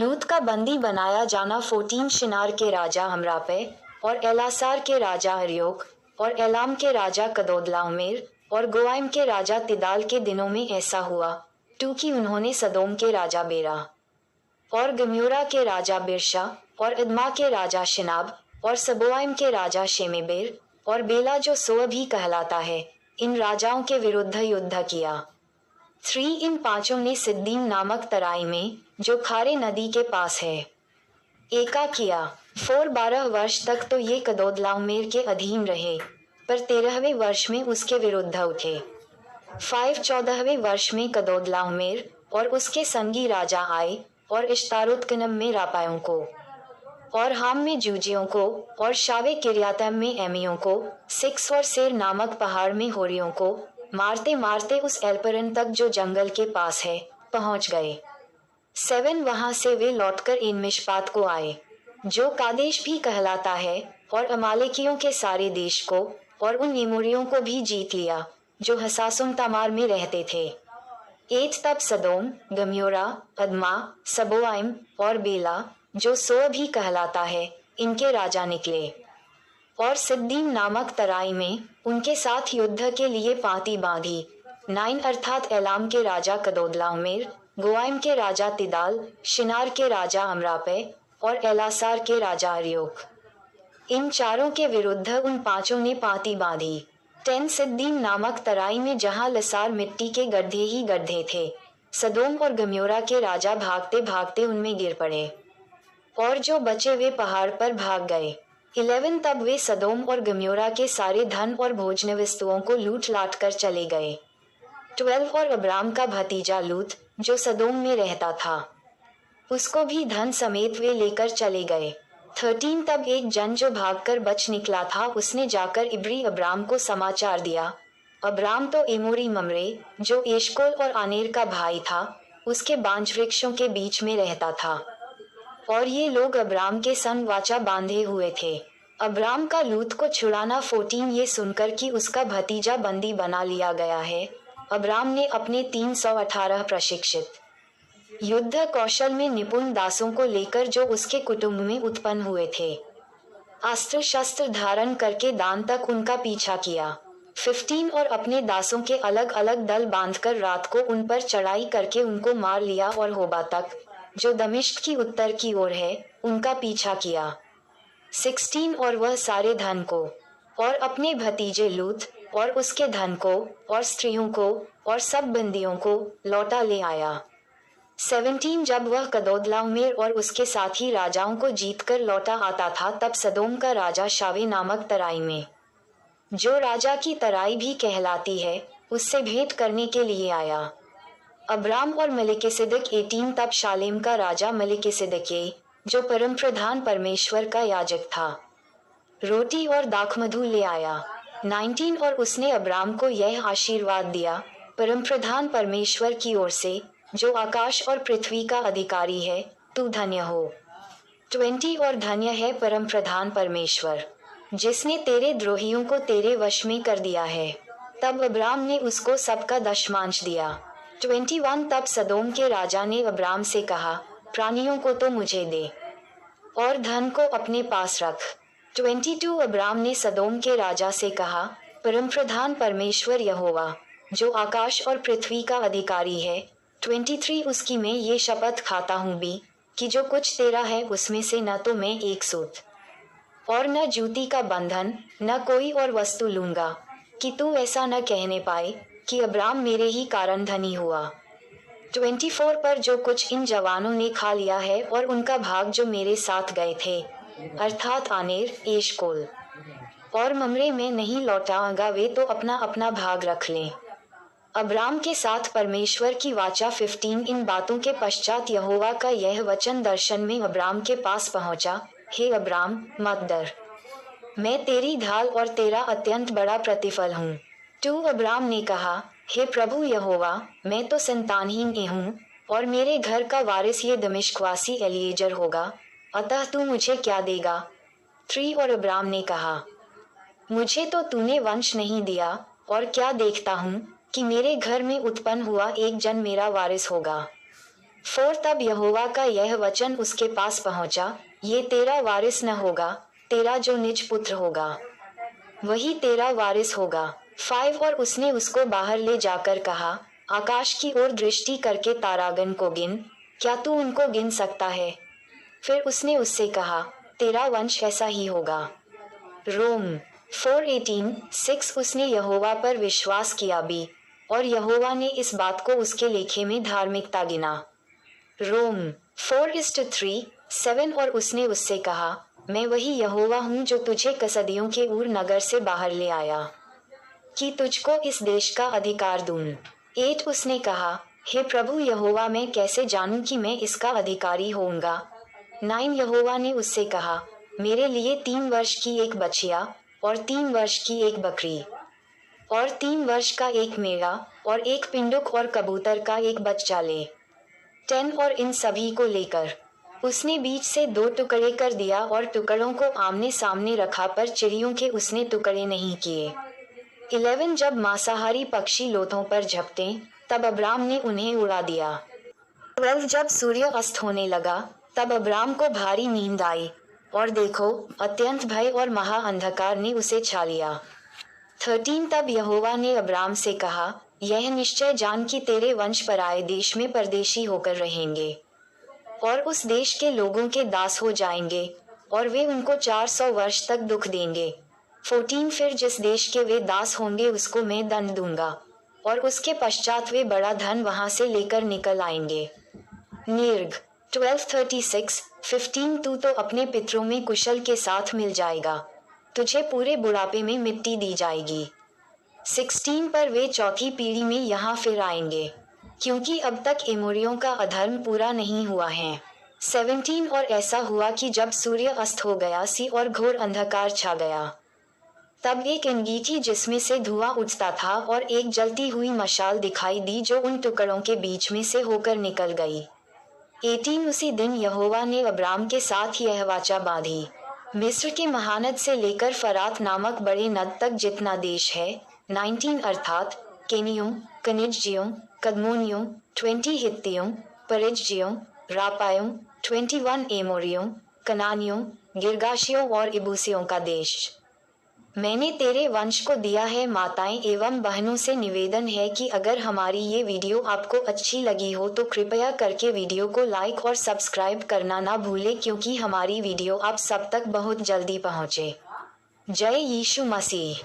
लूत का बंदी बनाया जाना 14 शिनार के राजा हमरापे और एलासार के राजा अर्योक और एलाम के राजा कदोदलाओमेर और गोआइम के राजा तिदाल के दिनों में ऐसा हुआ कि उन्होंने सदोम के राजा बेरा और गम्योरा के राजा बिरशा और इदमा के राजा शिनाब और सबोआइम के राजा शेमेबेर और बेला जो सोअ भी कहलाता है, इन राजाओं के विरुद्ध युद्ध किया। 3 इन पांचों ने सिद्दीम नामक तराई में, जो खारे नदी के पास है, एका किया। 4 12 वर्ष तक तो ये कदोदलाओमेर के अधीन रहे, पर 13वें वर्ष में उसके विरुद्ध उठे। 5 14वें वर्ष में कदोदलाओमेर और उसके संगी राजा आए और इश्तारुतकनम में रापायों को और हाम में जूजियों को और शावे किरियातम में एमियों को 6 और सेर नामक पहाड़ में होरियों को मारते मारते उस एल्परन तक जो जंगल के पास है पहुंच गए। 7 वहां से वे लौटकर इन मिशपात को आए, जो कादेश भी कहलाता है, और अमालेकियों के सारे देश को और उन एमोरियों को भी जीत लिया जो हसासुम तमार में रहते थे। 8 तब सदोम, गम्योरा, अदमा, सबोआइम और बेला, जो सोअ भी कहलाता है, इनके राजा निकले और सिद्दीम नामक तराई में उनके साथ युद्ध के लिए पाँति बांधी। 9 अर्थात एलाम के राजा कदोदलाओमेर, गोआइम के राजा तिदाल, शिनार के राजा अमरापे और एलासार के राजा अर्योक, इन चारों के विरुद्ध उन पांचों ने पाँति बांधी। 10 सिद्दीम नामक तराई में जहां लसार मिट्टी के गड्ढे ही गड्ढे थे, सदोम और गम्योरा के राजा भागते भागते उनमें गिर पड़े और जो बचे वे पहाड़ पर भाग गए। 11 तब वे सदोम और गम्योरा के सारे धन और भोजन वस्तुओं को लूट लाट कर चले गए। 12 और अब्राम का भतीजा लूत, जो सदोम में रहता था, उसको भी धन समेत वे लेकर चले गए। 13 तब एक जन जो भागकर बच निकला था, उसने जाकर इब्री अब्राम को समाचार दिया। अब्राम तो एमोरी ममरे, जो एशकोल और आनेर का भाई था, उसके बांज वृक्षों के बीच में रहता था, और ये लोग अब्राम के संग वाचा बांधे हुए थे। अब्राम का लूत को छुड़ाना। 14 ये सुनकर कि उसका भतीजा बंदी बना लिया गया है, अब्राम ने अपने 318 प्रशिक्षित युद्ध कौशल में निपुण दासों को लेकर, जो उसके कुटुंब में उत्पन्न हुए थे, अस्त्र शस्त्र धारण करके दान तक उनका पीछा किया। 15 और अपने दासों के अलग अलग दल बांधकर रात को उन पर चढ़ाई करके उनको मार लिया और होबा तक, जो दमिश्क की उत्तर की ओर है, उनका पीछा किया। 16 और वह सारे धन को और अपने भतीजे लूत और उसके धन को और स्त्रियों को और सब बंदियों को लौटा ले आया। 17 जब वह कदोदलाओमेर और उसके साथी राजाओं को जीतकर लौटा आता था, तब सदोम का राजा शावे नामक तराई में, जो राजा की तराई भी कहलाती है, उससे भेंट करने के लिए आया। अब्राम और मलिकिसिदक। 18 तब शालेम का राजा मलिकिसिदक, जो परम प्रधान परमेश्वर का याजक था, रोटी और दाखमधु ले आया। 19 और उसने अब्राम को यह आशीर्वाद दिया, परम प्रधान परमेश्वर की ओर से, जो आकाश और पृथ्वी का अधिकारी है, तू धन्य हो। 20 और धन्य है परम प्रधान परमेश्वर, जिसने तेरे द्रोहियों को तेरे वश में कर दिया है। तब अब्राम ने उसको सबका दशमांश दिया। 21 तब सदोम के राजा ने अब्राम से कहा, प्राणियों को तो मुझे दे और धन को अपने पास रख। 22 अब्राम ने सदोम के राजा से कहा, परम प्रधान परमेश्वर यहोवा, जो आकाश और पृथ्वी का अधिकारी है, 23 उसकी मैं ये शपथ खाता हूँ भी, कि जो कुछ तेरा है उसमें से न तो मैं एक सूत और न जूती का बंधन, न कोई और वस्तु लूंगा, कि तू ऐसा न कहने पाए कि अब्राम मेरे ही कारण धनी हुआ। 24 पर जो कुछ इन जवानों ने खा लिया है और उनका भाग जो मेरे साथ गए थे, अर्थात आनेर, एशकोल और ममरे में नहीं लौटाऊंगा, वे तो अपना अपना भाग रख लें। अब्राम के साथ परमेश्वर की वाचा। 15 इन बातों के पश्चात यहोवा का यह वचन दर्शन में अब्राम के पास पहुंचा, हे अब्राम, मत डर, मैं तेरी ढाल और तेरा अत्यंत बड़ा प्रतिफल हूँ। 2 अब्राम ने कहा, हे प्रभु यहोवा, मैं तो संतानहीन हूँ और मेरे घर का वारिस ये दमिश्कवासी एलिएजर होगा, अतः तू मुझे क्या देगा। 3 और अब्राम ने कहा, मुझे तो तूने वंश नहीं दिया, और क्या देखता हूँ कि मेरे घर में उत्पन्न हुआ एक जन मेरा वारिस होगा। 4 तब यहोवा का यह वचन उसके पास पहुंचा, ये तेरा वारिस न होगा, तेरा जो निज पुत्र होगा वही तेरा वारिस होगा। 5 और उसने उसको बाहर ले जाकर कहा, आकाश की ओर दृष्टि करके तारागण को गिन, क्या तू उनको गिन सकता है? फिर उसने उससे कहा, तेरा वंश ऐसा ही होगा। रोम 4:18 6 उसने यहोवा पर विश्वास किया भी, और यहोवा ने इस बात को उसके लेखे में धार्मिकता गिना। रोम 4:3 7 और उसने उससे कहा, मैं वही यहोवा हूँ जो तुझे कसदियों के ऊर नगर से बाहर ले आया, कि तुझको इस देश का अधिकार दूं। 8 उसने कहा, हे प्रभु यहोवा, मैं कैसे जानूं कि मैं इसका अधिकारी होऊंगा? 9 यहोवा ने उससे कहा, मेरे लिए 3 वर्ष की एक बछिया और 3 वर्ष की एक बकरी और 3 वर्ष का एक मेढ़ा और एक पिंडुक और कबूतर का एक बच्चा ले। 10 और इन सभी को लेकर उसने बीच से 2 टुकड़े कर दिया और टुकड़ों को आमने सामने रखा, पर चिड़ियों के उसने टुकड़े नहीं किए। 11 जब मांसाहारी पक्षी लोथों पर झपटे, तब अब्राम ने उन्हें उड़ा दिया। 12 जब सूर्य अस्त होने लगा, तब अब्राम को भारी नींद आई, और देखो, अत्यंत भय और महा अंधकार ने उसे छा लिया। 13 तब यहोवा ने अब्राम से कहा, यह निश्चय जान कि तेरे वंश पराए देश में परदेशी होकर रहेंगे, और उस देश के लोगों के दास हो जाएंगे, और वे उनको 400 वर्ष तक दुख देंगे। 14 फिर जिस देश के वे दास होंगे उसको मैं दंड दूंगा, और उसके पश्चात वे बड़ा धन वहां से लेकर निकल आएंगे। निर्ग 12:36 15 तू तो अपने पितरों में कुशल के साथ मिल जाएगा, तुझे पूरे बुढ़ापे में मिट्टी दी जाएगी। 16 पर वे चौथी पीढ़ी में यहाँ फिर आएंगे, क्योंकि अब तक एमोरियों का अधर्म पूरा नहीं हुआ है। 17 और ऐसा हुआ कि जब सूर्य अस्त हो गया सी और घोर अंधकार छा गया, तब एक अंगीठी जिसमें से धुआं उठता था और एक जलती हुई मशाल दिखाई दी जो उन टुकड़ों के बीच में से होकर निकल गई। 18 उसी दिन यहोवा ने अब्राम के साथ यह वाचा बांधी, मिस्र के महानद से लेकर फरात नामक बड़े नद तक जितना देश है, 19 अर्थात केनियों, कनिज्जियों, कदमोनियों, 20 हित्तियों, परिज्जियों, रापायों, 21 एमोरियों, कनानियों, गिरगाशियों और इबूसियों का देश मैंने तेरे वंश को दिया है। माताएं एवं बहनों से निवेदन है कि अगर हमारी ये वीडियो आपको अच्छी लगी हो तो कृपया करके वीडियो को लाइक और सब्सक्राइब करना ना भूलें, क्योंकि हमारी वीडियो आप सब तक बहुत जल्दी पहुंचे। जय यीशु मसीह।